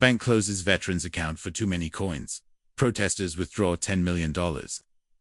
Bank closes veterans account for too many coins. Protesters withdraw $10 million.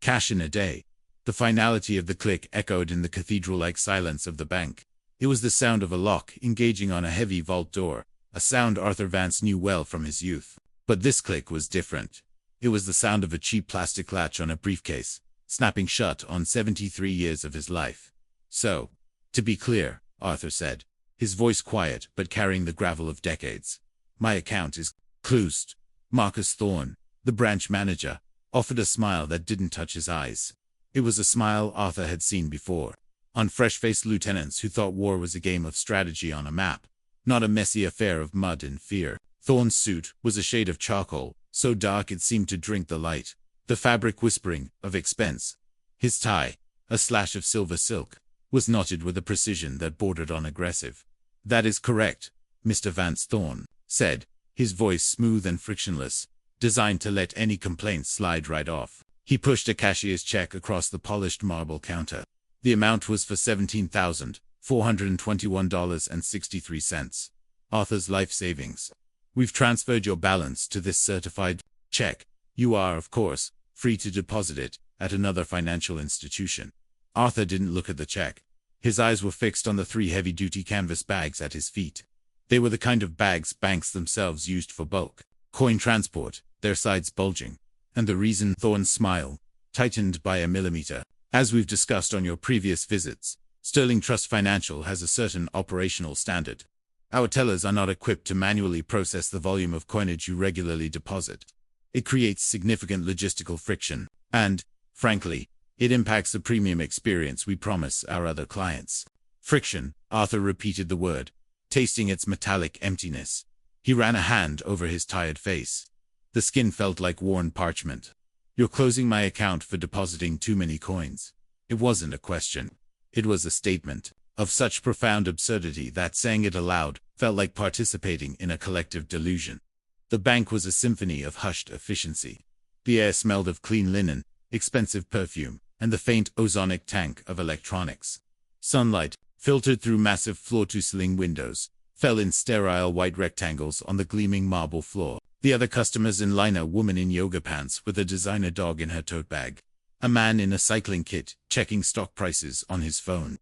Cash in a day. The finality of the click echoed in the cathedral-like silence of the bank. It was the sound of a lock engaging on a heavy vault door, a sound Arthur Vance knew well from his youth. But this click was different. It was the sound of a cheap plastic latch on a briefcase, snapping shut on 73 years of his life. "So, to be clear," Arthur said, his voice quiet but carrying the gravel of decades. "My account is closed." Marcus Thorne, the branch manager, offered a smile that didn't touch his eyes. It was a smile Arthur had seen before, on fresh-faced lieutenants who thought war was a game of strategy on a map, not a messy affair of mud and fear. Thorne's suit was a shade of charcoal, so dark it seemed to drink the light, the fabric whispering of expense. His tie, a slash of silver silk, was knotted with a precision that bordered on aggressive. "That is correct," Mr. Vance Thorne said, his voice smooth and frictionless, designed to let any complaint slide right off. He pushed a cashier's check across the polished marble counter. The amount was for $17,421.63. Arthur's life savings. "We've transferred your balance to this certified check. You are, of course, free to deposit it at another financial institution." Arthur didn't look at the check. His eyes were fixed on the 3 heavy-duty canvas bags at his feet. They were the kind of bags banks themselves used for bulk coin transport, their sides bulging. And the reason Thorne's smile tightened by a millimeter. "As we've discussed on your previous visits, Sterling Trust Financial has a certain operational standard. Our tellers are not equipped to manually process the volume of coinage you regularly deposit. It creates significant logistical friction, and, frankly, it impacts the premium experience we promise our other clients." "Friction," Arthur repeated the word, tasting its metallic emptiness. He ran a hand over his tired face. The skin felt like worn parchment. "You're closing my account for depositing too many coins." It wasn't a question. It was a statement, of such profound absurdity that saying it aloud felt like participating in a collective delusion. The bank was a symphony of hushed efficiency. The air smelled of clean linen, expensive perfume, and the faint ozonic tank of electronics. Sunlight, filtered through massive floor-to-ceiling windows, fell in sterile white rectangles on the gleaming marble floor. The other customers in line, a woman in yoga pants with a designer dog in her tote bag. A man in a cycling kit, checking stock prices on his phone.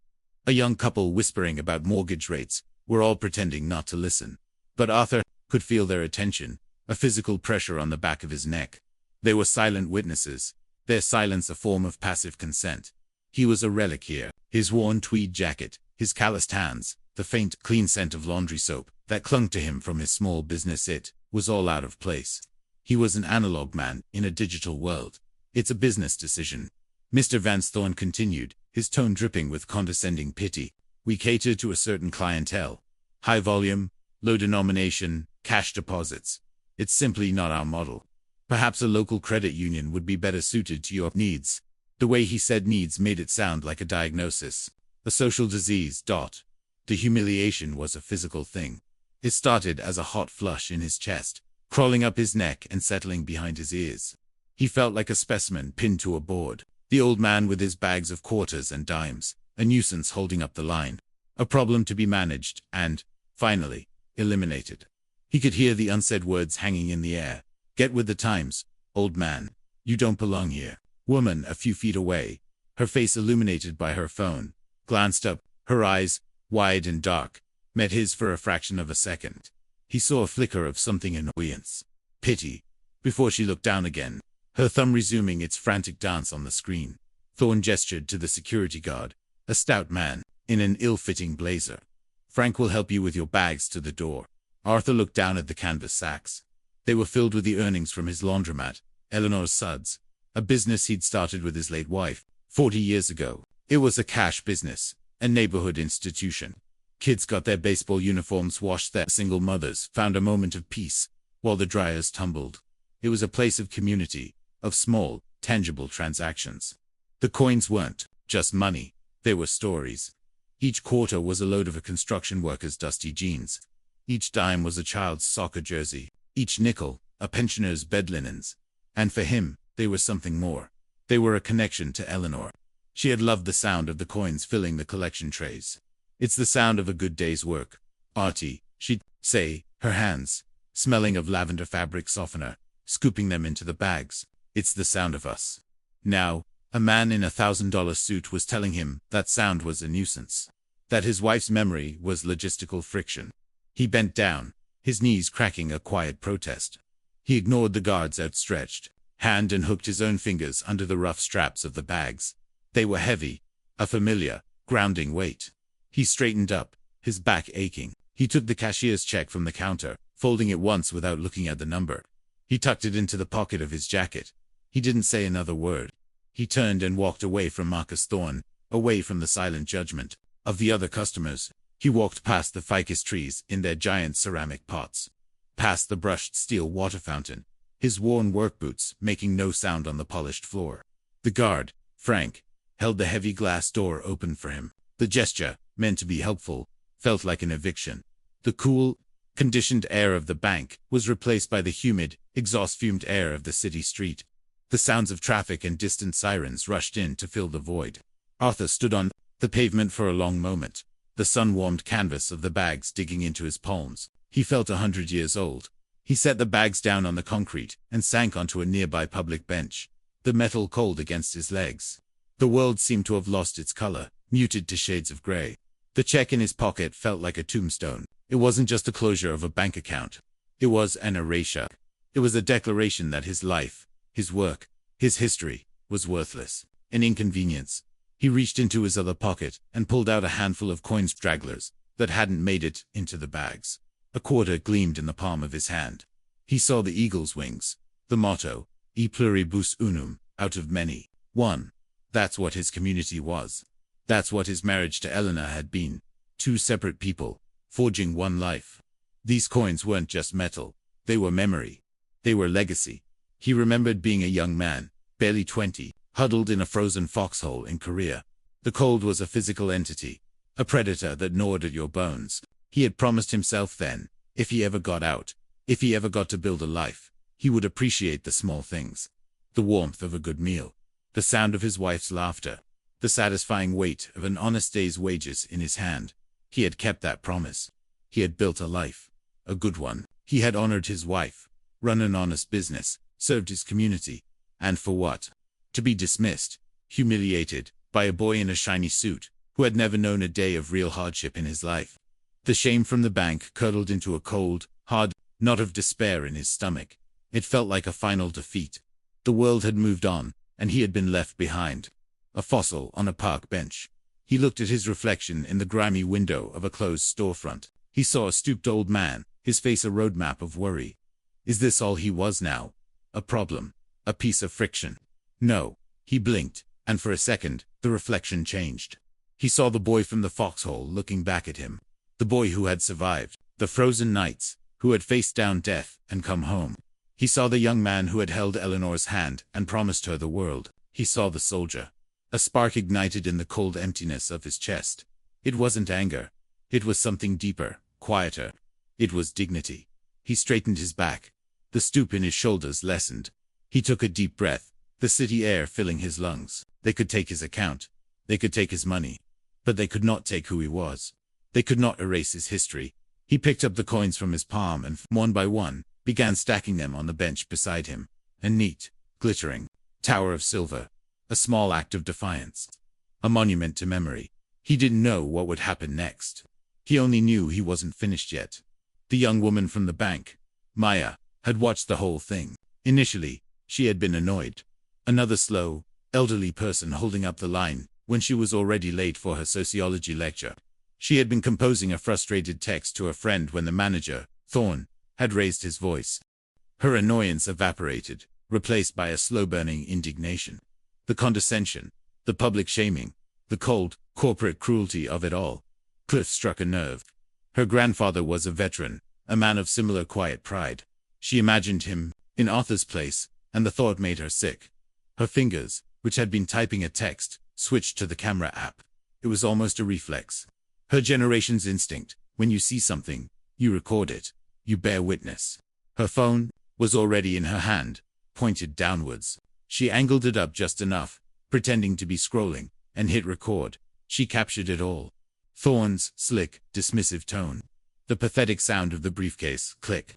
A young couple whispering about mortgage rates, were all pretending not to listen. But Arthur could feel their attention, a physical pressure on the back of his neck. They were silent witnesses, their silence a form of passive consent. He was a relic here, his worn tweed jacket, his calloused hands, the faint, clean scent of laundry soap that clung to him from his small business. It was all out of place. He was an analog man in a digital world. "It's a business decision," Mr. Vance Thorne continued, his tone dripping with condescending pity. "We cater to a certain clientele. High volume, low denomination, cash deposits. It's simply not our model. Perhaps a local credit union would be better suited to your needs." The way he said needs made it sound like a diagnosis. A social disease. The humiliation was a physical thing. It started as a hot flush in his chest, crawling up his neck and settling behind his ears. He felt like a specimen pinned to a board. The old man with his bags of quarters and dimes, a nuisance holding up the line. A problem to be managed and, finally, eliminated. He could hear the unsaid words hanging in the air. "Get with the times, old man. You don't belong here." Woman a few feet away, her face illuminated by her phone, glanced up, her eyes, wide and dark, met his for a fraction of a second. He saw a flicker of something annoyance, pity, before she looked down again, her thumb resuming its frantic dance on the screen. Thorne gestured to the security guard, a stout man, in an ill-fitting blazer. "Frank will help you with your bags to the door." Arthur looked down at the canvas sacks. They were filled with the earnings from his laundromat, Eleanor's Suds, a business he'd started with his late wife, 40 years ago. It was a cash business, a neighborhood institution. Kids got their baseball uniforms washed there. Single mothers found a moment of peace, while the dryers tumbled. It was a place of community, of small, tangible transactions. The coins weren't just money, they were stories. Each quarter was a load of a construction worker's dusty jeans. Each dime was a child's soccer jersey. Each nickel, a pensioner's bed linens. And for him, they were something more. They were a connection to Eleanor. She had loved the sound of the coins filling the collection trays. "It's the sound of a good day's work, Artie," she'd say, her hands smelling of lavender fabric softener, scooping them into the bags. It's the sound of us. Now, a man in $1,000 suit was telling him that sound was a nuisance, that his wife's memory was logistical friction. He bent down, his knees cracking a quiet protest. He ignored the guard's outstretched hand and hooked his own fingers under the rough straps of the bags. They were heavy, a familiar, grounding weight. He straightened up, his back aching. He took the cashier's check from the counter, folding it once without looking at the number. He tucked it into the pocket of his jacket. He didn't say another word. He turned and walked away from Marcus Thorne, away from the silent judgment of the other customers. He walked past the ficus trees in their giant ceramic pots, past the brushed steel water fountain, his worn work boots making no sound on the polished floor. The guard, Frank, held the heavy glass door open for him. The gesture, meant to be helpful, felt like an eviction. The cool, conditioned air of the bank was replaced by the humid, exhaust-fumed air of the city street. The sounds of traffic and distant sirens rushed in to fill the void. Arthur stood on the pavement for a long moment, the sun-warmed canvas of the bags digging into his palms. He felt 100 years old. He set the bags down on the concrete and sank onto a nearby public bench, the metal cold against his legs. The world seemed to have lost its color, muted to shades of gray. The check in his pocket felt like a tombstone. It wasn't just the closure of a bank account. It was an erasure. It was a declaration that his life, his work, his history, was worthless, an inconvenience. He reached into his other pocket and pulled out a handful of coin stragglers that hadn't made it into the bags. A quarter gleamed in the palm of his hand. He saw the eagle's wings, the motto, E pluribus unum, out of many, one. That's what his community was. That's what his marriage to Eleanor had been. Two separate people, forging one life. These coins weren't just metal. They were memory. They were legacy. He remembered being a young man, barely 20, huddled in a frozen foxhole in Korea. The cold was a physical entity, a predator that gnawed at your bones. He had promised himself then, if he ever got out, if he ever got to build a life, he would appreciate the small things. The warmth of a good meal, the sound of his wife's laughter, the satisfying weight of an honest day's wages in his hand. He had kept that promise. He had built a life, a good one. He had honored his wife, run an honest business, served his community. And for what? To be dismissed, humiliated, by a boy in a shiny suit, who had never known a day of real hardship in his life. The shame from the bank curdled into a cold, hard knot of despair in his stomach. It felt like a final defeat. The world had moved on, and he had been left behind, a fossil on a park bench. He looked at his reflection in the grimy window of a closed storefront. He saw a stooped old man, his face a roadmap of worry. Is this all he was now? A problem? A piece of friction? No. He blinked, and for a second, the reflection changed. He saw the boy from the foxhole looking back at him. The boy who had survived the frozen nights, who had faced down death and come home. He saw the young man who had held Eleanor's hand and promised her the world. He saw the soldier. A spark ignited in the cold emptiness of his chest. It wasn't anger. It was something deeper, quieter. It was dignity. He straightened his back. The stoop in his shoulders lessened. He took a deep breath, the city air filling his lungs. They could take his account. They could take his money. But they could not take who he was. They could not erase his history. He picked up the coins from his palm and, one by one, began stacking them on the bench beside him. A neat, glittering tower of silver. A small act of defiance. A monument to memory. He didn't know what would happen next. He only knew he wasn't finished yet. The young woman from the bank, Maya, had watched the whole thing. Initially, she had been annoyed. Another slow, elderly person holding up the line when she was already late for her sociology lecture. She had been composing a frustrated text to a friend when the manager, Thorne, had raised his voice. Her annoyance evaporated, replaced by a slow-burning indignation. The condescension, the public shaming, the cold, corporate cruelty of it all. Cliff struck a nerve. Her grandfather was a veteran, a man of similar quiet pride. She imagined him, in Arthur's place, and the thought made her sick. Her fingers, which had been typing a text, switched to the camera app. It was almost a reflex. Her generation's instinct: when you see something, you record it, you bear witness. Her phone was already in her hand, pointed downwards. She angled it up just enough, pretending to be scrolling, and hit record. She captured it all. Thorne's slick, dismissive tone. The pathetic sound of the briefcase click.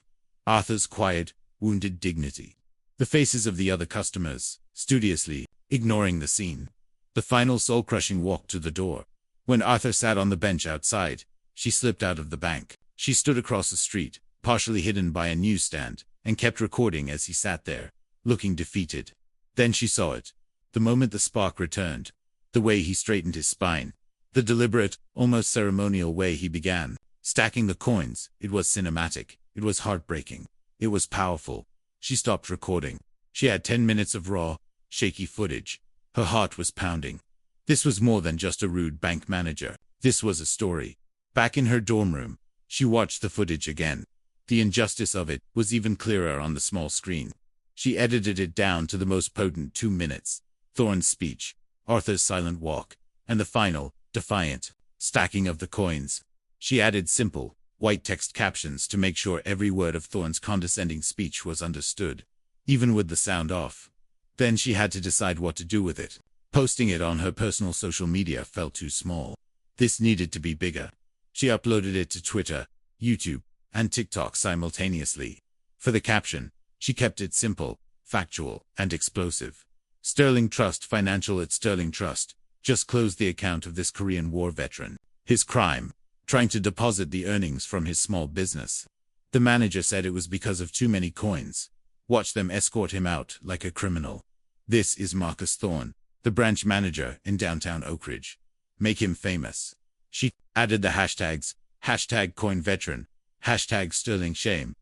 Arthur's quiet, wounded dignity. The faces of the other customers, studiously, ignoring the scene. The final soul-crushing walk to the door. When Arthur sat on the bench outside, she slipped out of the bank. She stood across the street, partially hidden by a newsstand, and kept recording as he sat there, looking defeated. Then she saw it. The moment the spark returned. The way he straightened his spine. The deliberate, almost ceremonial way he began, stacking the coins. It was cinematic. It was heartbreaking. It was powerful. She stopped recording. She had 10 minutes of raw, shaky footage. Her heart was pounding. This was more than just a rude bank manager. This was a story. Back in her dorm room, she watched the footage again. The injustice of it was even clearer on the small screen. She edited it down to the most potent 2 minutes. Thorne's speech, Arthur's silent walk, and the final, defiant, stacking of the coins. She added simple, white text captions to make sure every word of Thorne's condescending speech was understood, even with the sound off. Then she had to decide what to do with it. Posting it on her personal social media felt too small. This needed to be bigger. She uploaded it to Twitter, YouTube, and TikTok simultaneously. For the caption, she kept it simple, factual, and explosive. Sterling Trust Financial at Sterling Trust just closed the account of this Korean War veteran. His crime, trying to deposit the earnings from his small business. The manager said it was because of too many coins. Watch them escort him out like a criminal. This is Marcus Thorne, the branch manager in downtown Oak Ridge. Make him famous. She added the hashtags, #CoinVeteran, #SterlingShame,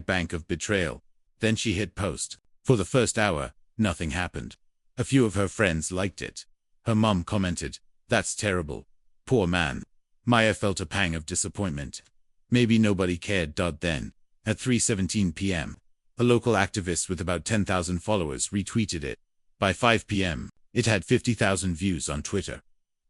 #Bank of Betrayal. Then she hit post. For the first hour, nothing happened. A few of her friends liked it. Her mom commented, "That's terrible. Poor man." Maya felt a pang of disappointment. Maybe nobody cared. Then, at 3:17 p.m., a local activist with about 10,000 followers retweeted it. By 5 p.m., it had 50,000 views on Twitter.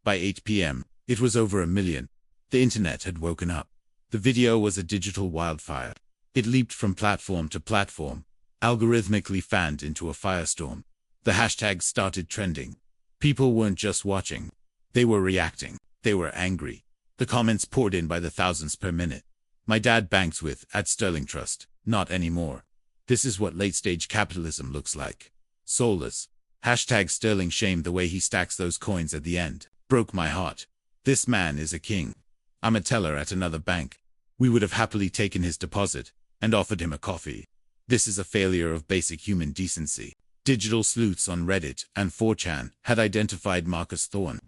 By 8 p.m., it was over 1 million. The internet had woken up. The video was a digital wildfire. It leaped from platform to platform, algorithmically fanned into a firestorm. The hashtags started trending. People weren't just watching. They were reacting. They were angry. The comments poured in by the thousands per minute. "My dad banks with at Sterling Trust. Not anymore. This is what late-stage capitalism looks like. Soulless. #SterlingShame. The way he stacks those coins at the end broke my heart. This man is a king. I'm a teller at another bank. We would have happily taken his deposit and offered him a coffee. This is a failure of basic human decency." Digital sleuths on Reddit and 4chan had identified Marcus Thorne,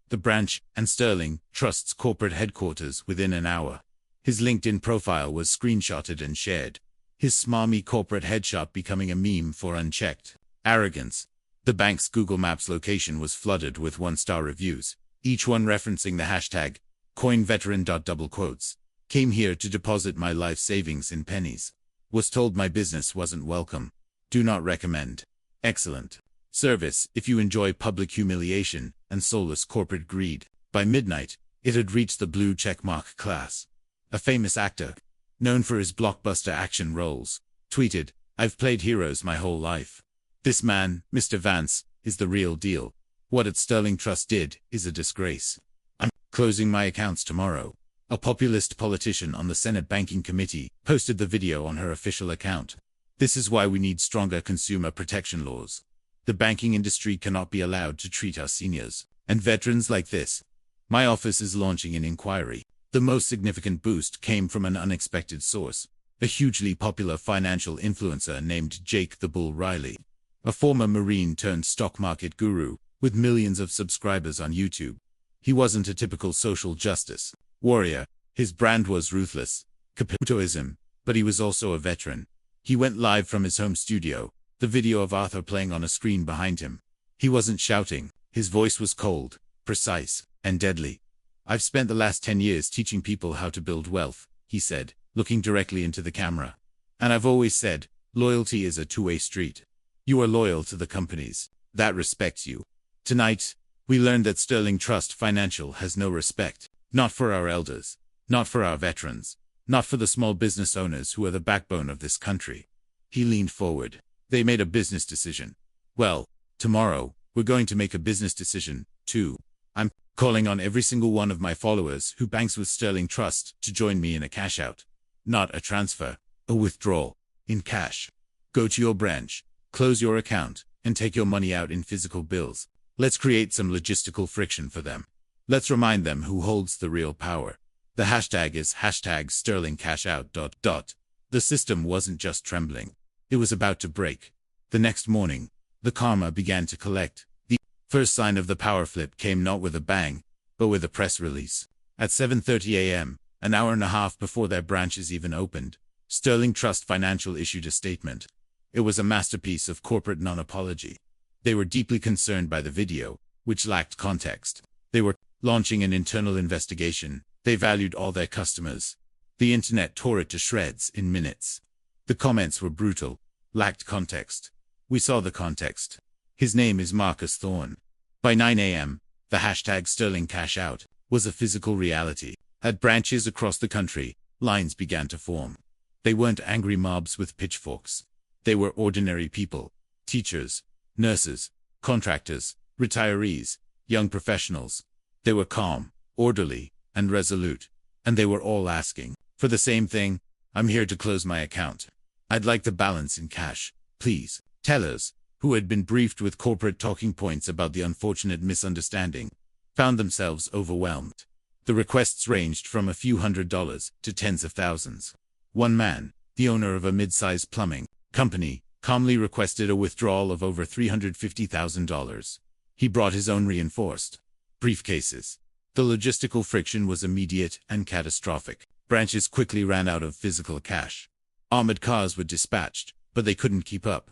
the branch and Sterling Trust's corporate headquarters, within an hour. His LinkedIn profile was screenshotted and shared. His smarmy corporate headshot becoming a meme for unchecked arrogance. The bank's Google Maps location was flooded with 1-star reviews, each one referencing the hashtag #CoinVeteran. "Came here to deposit my life savings in pennies. Was told my business wasn't welcome. Do not recommend. Excellent service if you enjoy public humiliation and soulless corporate greed." By midnight, it had reached the blue checkmark class. A famous actor, known for his blockbuster action roles, tweeted, "I've played heroes my whole life. This man, Mr. Vance, is the real deal. What at Sterling Trust did is a disgrace. I'm closing my accounts tomorrow." A populist politician on the Senate Banking Committee posted the video on her official account. "This is why we need stronger consumer protection laws. The banking industry cannot be allowed to treat our seniors and veterans like this. My office is launching an inquiry." The most significant boost came from an unexpected source, a hugely popular financial influencer named Jake the Bull Riley, a former Marine turned stock market guru with millions of subscribers on YouTube. He wasn't a typical social justice warrior. His brand was ruthless capitalism, but he was also a veteran. He went live from his home studio, the video of Arthur playing on a screen behind him. He wasn't shouting. His voice was cold, precise, and deadly. "I've spent the last 10 years teaching people how to build wealth," he said, looking directly into the camera. "And I've always said, loyalty is a two-way street. You are loyal to the companies that respect you. Tonight, we learned that Sterling Trust Financial has no respect. Not for our elders, not for our veterans, not for the small business owners who are the backbone of this country." He leaned forward. "They made a business decision. Well, tomorrow, we're going to make a business decision, too. I'm calling on every single one of my followers who banks with Sterling Trust to join me in a cash out. Not a transfer. A withdrawal. In cash. Go to your branch, close your account, and take your money out in physical bills. Let's create some logistical friction for them. Let's remind them who holds the real power. The hashtag is #SterlingCashOut. The system wasn't just trembling. It was about to break. The next morning, the karma began to collect. The first sign of the power flip came not with a bang, but with a press release. At 7:30 a.m., an hour and a half before their branches even opened, Sterling Trust Financial issued a statement. It was a masterpiece of corporate non-apology. They were deeply concerned by the video, which lacked context. They were launching an internal investigation. They valued all their customers. The internet tore it to shreds in minutes. The comments were brutal, lacked context. We saw the context. His name is Marcus Thorne. By 9 a.m., the hashtag #SterlingCashOut was a physical reality. At branches across the country, lines began to form. They weren't angry mobs with pitchforks. They were ordinary people, teachers, nurses, contractors, retirees, young professionals. They were calm, orderly, and resolute, and they were all asking for the same thing. I'm here to close my account. I'd like the balance in cash, please. Tellers, who had been briefed with corporate talking points about the unfortunate misunderstanding, found themselves overwhelmed. The requests ranged from a few $100s to tens of thousands. One man, the owner of a mid-sized plumbing company, calmly requested a withdrawal of over $350,000. He brought his own reinforced briefcases. The logistical friction was immediate and catastrophic. Branches quickly ran out of physical cash. Armored cars were dispatched, but they couldn't keep up.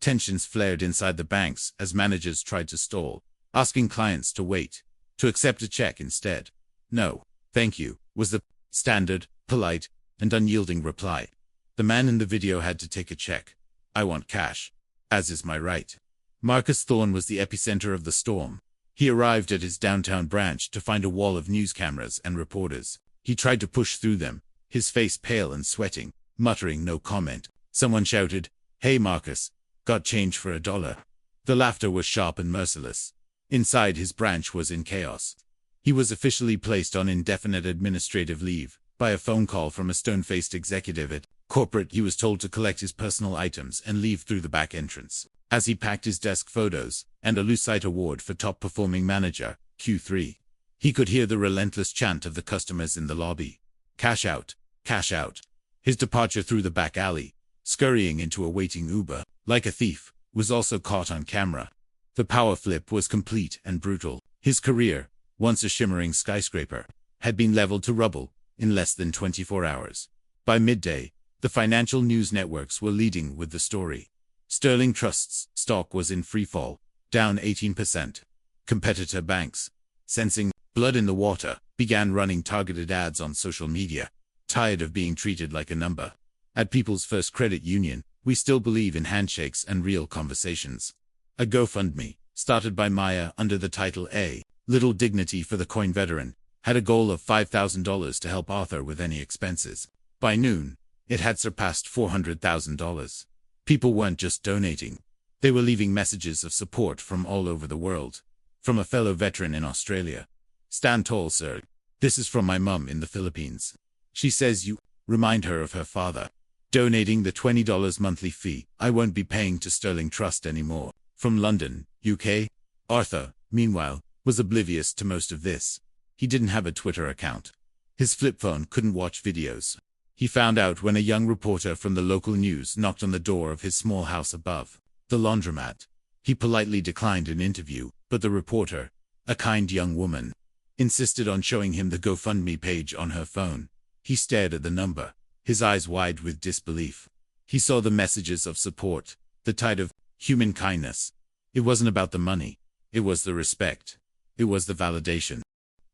Tensions flared inside the banks as managers tried to stall, asking clients to wait, to accept a check instead. No, thank you, was the standard, polite, and unyielding reply. The man in the video had to take a check. I want cash, as is my right. Marcus Thorne was the epicenter of the storm. He arrived at his downtown branch to find a wall of news cameras and reporters. He tried to push through them, his face pale and sweating, muttering no comment. Someone shouted, "Hey Marcus, got change for $1?" The laughter was sharp and merciless. Inside, his branch was in chaos. He was officially placed on indefinite administrative leave by a phone call from a stone-faced executive at corporate. He was told to collect his personal items and leave through the back entrance. As he packed his desk photos and a Lucite Award for Top Performing Manager, Q3, he could hear the relentless chant of the customers in the lobby. Cash out, cash out. His departure through the back alley, scurrying into a waiting Uber, like a thief, was also caught on camera. The power flip was complete and brutal. His career, once a shimmering skyscraper, had been leveled to rubble in less than 24 hours. By midday, the financial news networks were leading with the story. Sterling Trust's stock was in freefall, down 18%. Competitor banks, sensing blood in the water, began running targeted ads on social media, tired of being treated like a number. At People's First Credit Union, we still believe in handshakes and real conversations. A GoFundMe, started by Maya under the title A Little Dignity for the Coin Veteran, had a goal of $5,000 to help Arthur with any expenses. By noon, it had surpassed $400,000. People weren't just donating. They were leaving messages of support from all over the world. From a fellow veteran in Australia. "Stand tall, sir. This is from my mum in the Philippines. She says you remind her of her father. Donating the $20 monthly fee I won't be paying to Sterling Trust anymore." From London, UK. Arthur, meanwhile, was oblivious to most of this. He didn't have a Twitter account. His flip phone couldn't watch videos. He found out when a young reporter from the local news knocked on the door of his small house above the laundromat. He politely declined an interview, but the reporter, a kind young woman, insisted on showing him the GoFundMe page on her phone. He stared at the number, his eyes wide with disbelief. He saw the messages of support, the tide of human kindness. It wasn't about the money. It was the respect. It was the validation.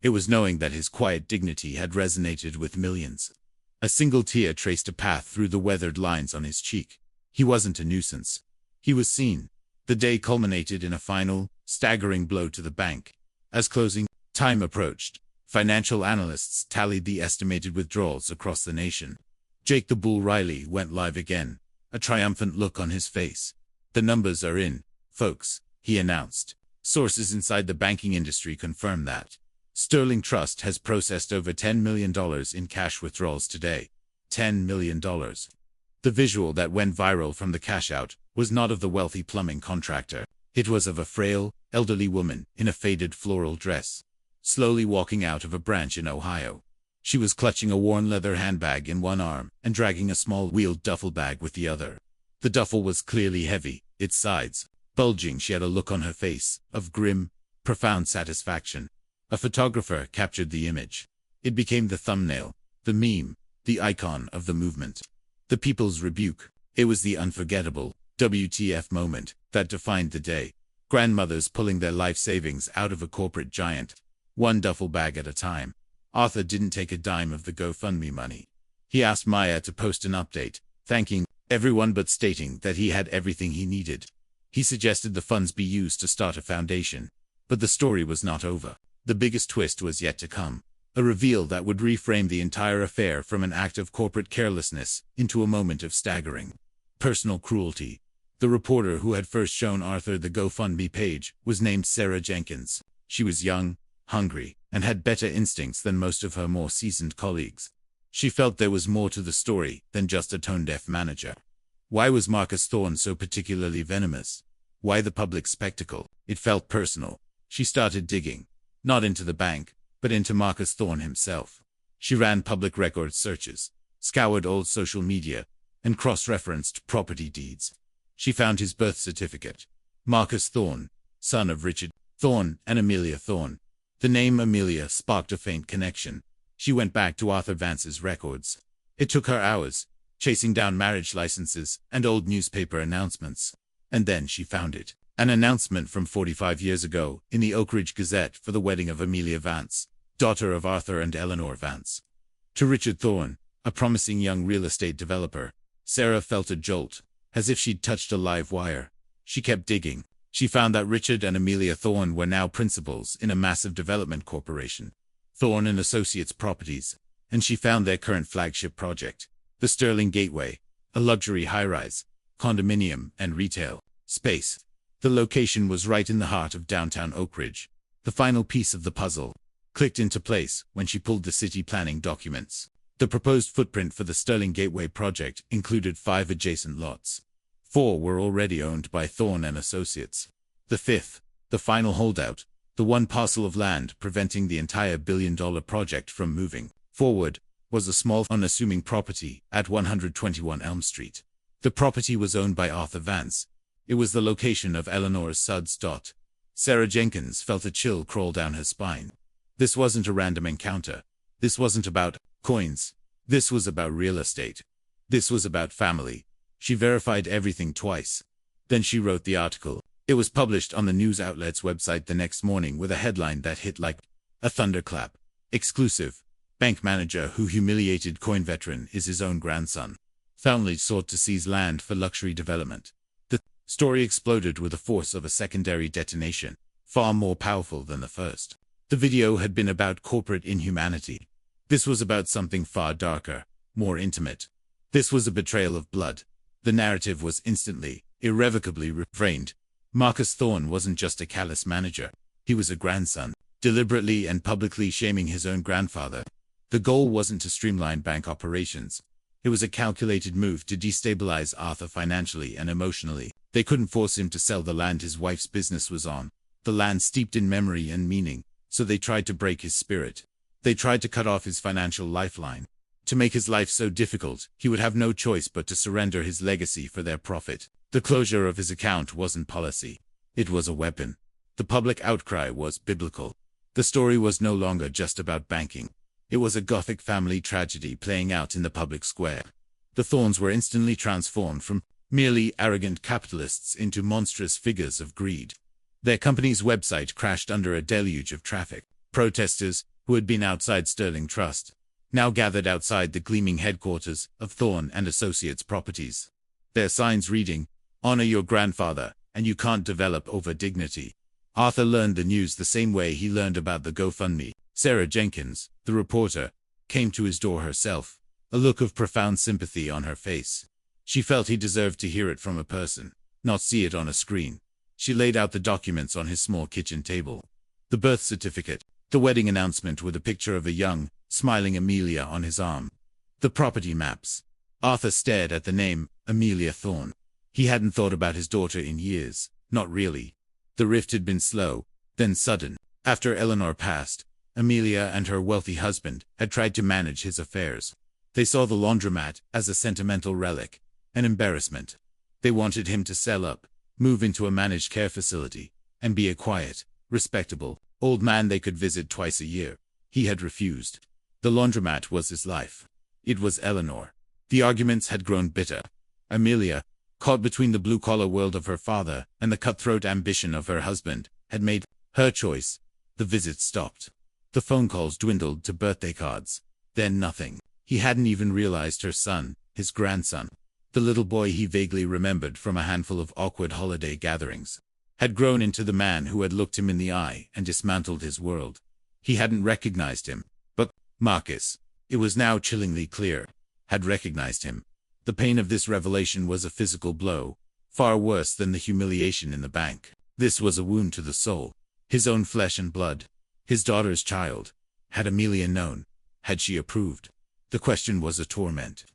It was knowing that his quiet dignity had resonated with millions. A single tear traced a path through the weathered lines on his cheek. He wasn't a nuisance. He was seen. The day culminated in a final, staggering blow to the bank. As closing time approached, financial analysts tallied the estimated withdrawals across the nation. Jake the Bull Riley went live again, a triumphant look on his face. "The numbers are in, folks," he announced. Sources inside the banking industry confirm that Sterling Trust has processed over $10 million in cash withdrawals today. $10 million. The visual that went viral from the cash-out was not of the wealthy plumbing contractor. It was of a frail, elderly woman in a faded floral dress, slowly walking out of a branch in Ohio. She was clutching a worn leather handbag in one arm and dragging a small wheeled duffel bag with the other. The duffel was clearly heavy, its sides bulging. She had a look on her face of grim, profound satisfaction. A photographer captured the image. It became the thumbnail, the meme, the icon of the movement. The People's Rebuke. It was the unforgettable WTF moment that defined the day. Grandmothers pulling their life savings out of a corporate giant, one duffel bag at a time. Arthur didn't take a dime of the GoFundMe money. He asked Maya to post an update, thanking everyone but stating that he had everything he needed. He suggested the funds be used to start a foundation. But the story was not over. The biggest twist was yet to come. A reveal that would reframe the entire affair from an act of corporate carelessness into a moment of staggering personal cruelty. The reporter who had first shown Arthur the GoFundMe page was named Sarah Jenkins. She was young, hungry, and had better instincts than most of her more seasoned colleagues. She felt there was more to the story than just a tone-deaf manager. Why was Marcus Thorne so particularly venomous? Why the public spectacle? It felt personal. She started digging, not into the bank, but into Marcus Thorne himself. She ran public record searches, scoured old social media, and cross-referenced property deeds. She found his birth certificate. Marcus Thorne, son of Richard Thorne and Amelia Thorne. The name Amelia sparked a faint connection. She went back to Arthur Vance's records. It took her hours, chasing down marriage licenses and old newspaper announcements. And then she found it. An announcement from 45 years ago in the Oak Ridge Gazette for the wedding of Amelia Vance, daughter of Arthur and Eleanor Vance. To Richard Thorne, a promising young real estate developer, Sarah felt a jolt, as if she'd touched a live wire. She kept digging. She found that Richard and Amelia Thorne were now principals in a massive development corporation, Thorne and Associates Properties, and she found their current flagship project, the Sterling Gateway, a luxury high-rise, condominium and retail space. The location was right in the heart of downtown Oak Ridge. The final piece of the puzzle clicked into place when she pulled the city planning documents. The proposed footprint for the Sterling Gateway project included 5 adjacent lots. 4 were already owned by Thorne and Associates. The 5th, the final holdout, the one parcel of land preventing the entire billion-dollar project from moving forward, was a small, unassuming property at 121 Elm Street. The property was owned by Arthur Vance. It was the location of Eleanor's suds. Sarah Jenkins felt a chill crawl down her spine. This wasn't a random encounter. This wasn't about coins. This was about real estate. This was about family. She verified everything twice. Then she wrote the article. It was published on the news outlet's website the next morning with a headline that hit like a thunderclap. Exclusive. Bank manager who humiliated coin veteran is his own grandson. Family sought to seize land for luxury development. The story exploded with the force of a secondary detonation, far more powerful than the first. The video had been about corporate inhumanity. This was about something far darker, more intimate. This was a betrayal of blood. The narrative was instantly, irrevocably reframed. Marcus Thorne wasn't just a callous manager. He was a grandson, deliberately and publicly shaming his own grandfather. The goal wasn't to streamline bank operations. It was a calculated move to destabilize Arthur financially and emotionally. They couldn't force him to sell the land his wife's business was on, the land steeped in memory and meaning, so they tried to break his spirit. They tried to cut off his financial lifeline. To make his life so difficult, he would have no choice but to surrender his legacy for their profit. The closure of his account wasn't policy. It was a weapon. The public outcry was biblical. The story was no longer just about banking. It was a Gothic family tragedy playing out in the public square. The Thornes were instantly transformed from merely arrogant capitalists into monstrous figures of greed. Their company's website crashed under a deluge of traffic. Protesters, who had been outside Sterling Trust, now gathered outside the gleaming headquarters of Thorne and Associates Properties. Their signs reading, "Honor your grandfather, and you can't develop over dignity." Arthur learned the news the same way he learned about the GoFundMe. Sarah Jenkins, the reporter, came to his door herself, a look of profound sympathy on her face. She felt he deserved to hear it from a person, not see it on a screen. She laid out the documents on his small kitchen table. The birth certificate, the wedding announcement with a picture of a young, smiling Amelia on his arm. The property maps. Arthur stared at the name, Amelia Thorne. He hadn't thought about his daughter in years, not really. The rift had been slow, then sudden. After Eleanor passed, Amelia and her wealthy husband had tried to manage his affairs. They saw the laundromat as a sentimental relic, an embarrassment. They wanted him to sell up, move into a managed care facility, and be a quiet, respectable, old man they could visit twice a year. He had refused. The laundromat was his life. It was Eleanor. The arguments had grown bitter. Amelia, caught between the blue-collar world of her father and the cutthroat ambition of her husband, had made her choice. The visits stopped. The phone calls dwindled to birthday cards. Then nothing. He hadn't even realized her son, his grandson, the little boy he vaguely remembered from a handful of awkward holiday gatherings, had grown into the man who had looked him in the eye and dismantled his world. He hadn't recognized him, but Marcus, it was now chillingly clear, had recognized him. The pain of this revelation was a physical blow, far worse than the humiliation in the bank. This was a wound to the soul. His own flesh and blood. His daughter's child. Had Amelia known? Had she approved? The question was a torment.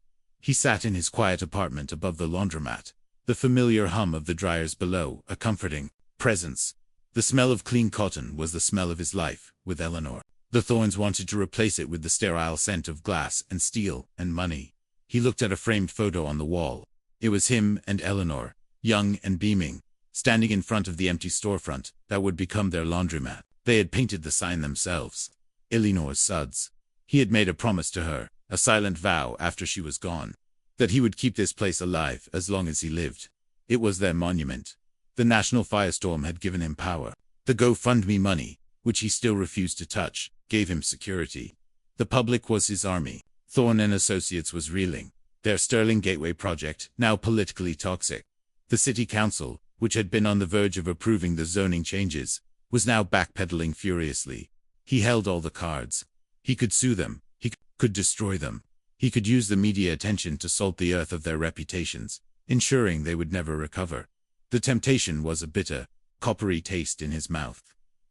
He sat in his quiet apartment above the laundromat. The familiar hum of the dryers below, a comforting presence. The smell of clean cotton was the smell of his life, with Eleanor. The Thornes wanted to replace it with the sterile scent of glass and steel and money. He looked at a framed photo on the wall. It was him and Eleanor, young and beaming, standing in front of the empty storefront that would become their laundromat. They had painted the sign themselves. Eleanor's suds. He had made a promise to her, a silent vow after she was gone, that he would keep this place alive as long as he lived. It was their monument. The national firestorm had given him power. The GoFundMe money, which he still refused to touch, gave him security. The public was his army. Thorne and Associates was reeling. Their Sterling Gateway project, now politically toxic. The city council, which had been on the verge of approving the zoning changes, was now backpedaling furiously. He held all the cards. He could sue them. He could destroy them. He could use the media attention to salt the earth of their reputations, ensuring they would never recover. The temptation was a bitter, coppery taste in his mouth.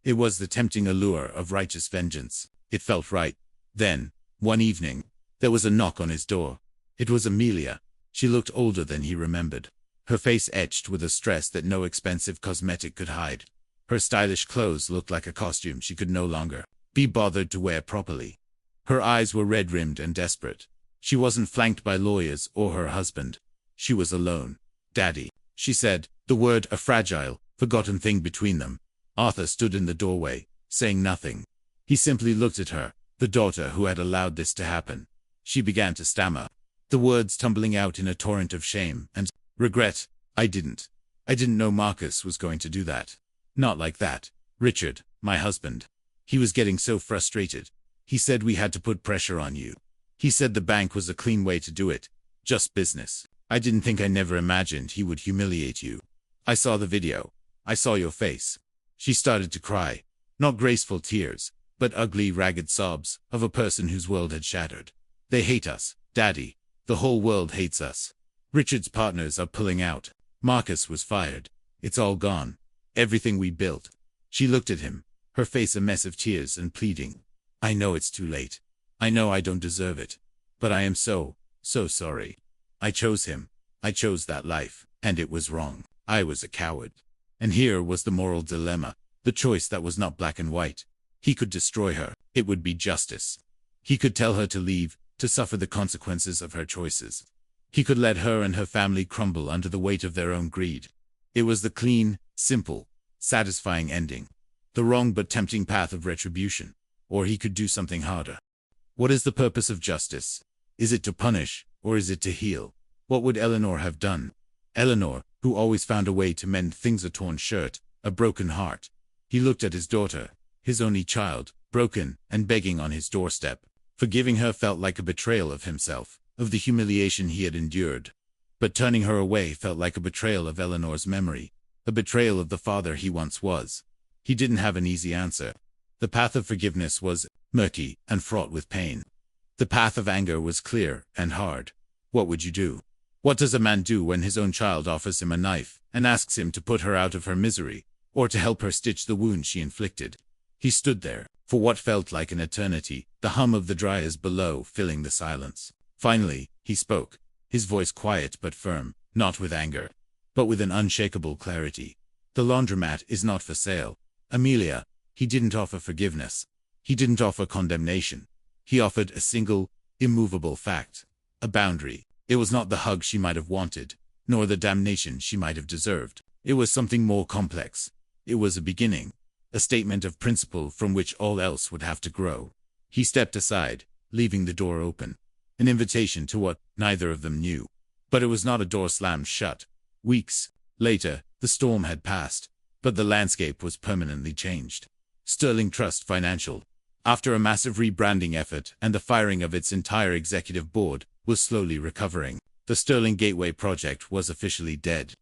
It was the tempting allure of righteous vengeance. It felt right. Then, one evening, there was a knock on his door. It was Amelia. She looked older than he remembered. Her face etched with a stress that no expensive cosmetic could hide. Her stylish clothes looked like a costume she could no longer be bothered to wear properly. Her eyes were red-rimmed and desperate. She wasn't flanked by lawyers or her husband. She was alone. "Daddy," she said, the word a fragile, forgotten thing between them. Arthur stood in the doorway, saying nothing. He simply looked at her, the daughter who had allowed this to happen. She began to stammer, the words tumbling out in a torrent of shame and regret. I didn't know Marcus was going to do that. Not like that. Richard, my husband. He was getting so frustrated. He said we had to put pressure on you. He said the bank was a clean way to do it. Just business. I never imagined he would humiliate you. I saw the video. I saw your face. She started to cry. Not graceful tears, but ugly, ragged sobs of a person whose world had shattered. They hate us, Daddy. The whole world hates us. Richard's partners are pulling out. Marcus was fired. It's all gone. Everything we built. She looked at him, her face a mess of tears and pleading. I know it's too late. I know I don't deserve it. But I am so sorry. I chose him. I chose that life, and it was wrong. I was a coward. And here was the moral dilemma, the choice that was not black and white. He could destroy her. It would be justice. He could tell her to leave, to suffer the consequences of her choices. He could let her and her family crumble under the weight of their own greed. It was the clean, simple, satisfying ending. The wrong but tempting path of retribution. Or he could do something harder. What is the purpose of justice? Is it to punish, or is it to heal? What would Eleanor have done? Eleanor, who always found a way to mend things, a torn shirt, a broken heart. He looked at his daughter, his only child, broken and begging on his doorstep. Forgiving her felt like a betrayal of himself, of the humiliation he had endured. But turning her away felt like a betrayal of Eleanor's memory, a betrayal of the father he once was. He didn't have an easy answer. The path of forgiveness was murky and fraught with pain. The path of anger was clear and hard. What would you do? What does a man do when his own child offers him a knife and asks him to put her out of her misery, or to help her stitch the wound she inflicted? He stood there, for what felt like an eternity, the hum of the dryers below filling the silence. Finally, he spoke. his voice quiet but firm, not with anger, but with an unshakable clarity. The laundromat is not for sale. Amelia, he didn't offer forgiveness. He didn't offer condemnation. He offered a single, immovable fact. A boundary. It was not the hug she might have wanted, nor the damnation she might have deserved. It was something more complex. It was a beginning, a statement of principle from which all else would have to grow. He stepped aside, leaving the door open. An invitation to what neither of them knew. But it was not a door slammed shut. Weeks later, the storm had passed, but the landscape was permanently changed. Sterling Trust Financial, after a massive rebranding effort and the firing of its entire executive board, was slowly recovering. The Sterling Gateway project was officially dead.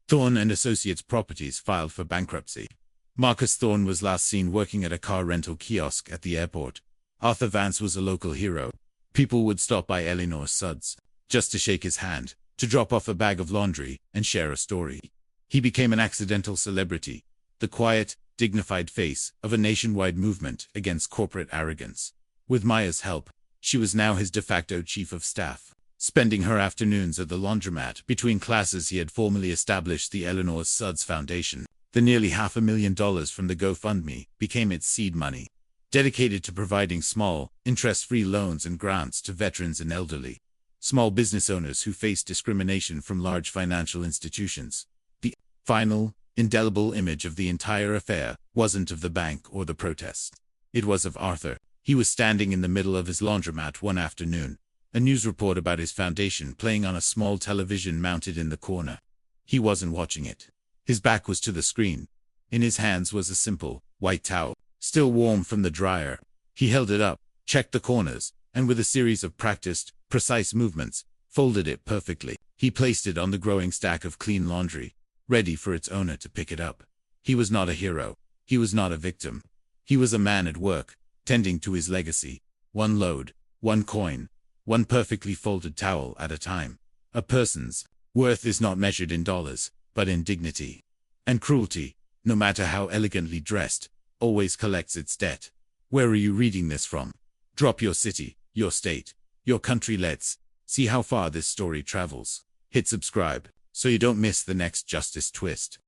Thorne and Associates Properties filed for bankruptcy. Marcus Thorne was last seen working at a car rental kiosk at the airport. Arthur Vance was a local hero. People would stop by Eleanor Suds, just to shake his hand, to drop off a bag of laundry, and share a story. He became an accidental celebrity, the quiet, dignified face of a nationwide movement against corporate arrogance. With Maya's help, she was now his de facto chief of staff. Spending her afternoons at the laundromat between classes, he had formally established the Eleanor Suds Foundation. The nearly $500,000 from the GoFundMe became its seed money, dedicated to providing small, interest-free loans and grants to veterans and elderly, small business owners who faced discrimination from large financial institutions. The final, indelible image of the entire affair wasn't of the bank or the protest. It was of Arthur. He was standing in the middle of his laundromat one afternoon, a news report about his foundation playing on a small television mounted in the corner. He wasn't watching it. His back was to the screen. In his hands was a simple, white towel, still warm from the dryer. He held it up, checked the corners, and with a series of practiced, precise movements, folded it perfectly. He placed it on the growing stack of clean laundry, ready for its owner to pick it up. He was not a hero. He was not a victim. He was a man at work, tending to his legacy. One load, one coin, one perfectly folded towel at a time. A person's worth is not measured in dollars, but in dignity. And cruelty, no matter how elegantly dressed, always collects its debt. Where are you reading this from? Drop your city, your state, your country. Let's see how far this story travels. Hit subscribe, so you don't miss the next justice twist.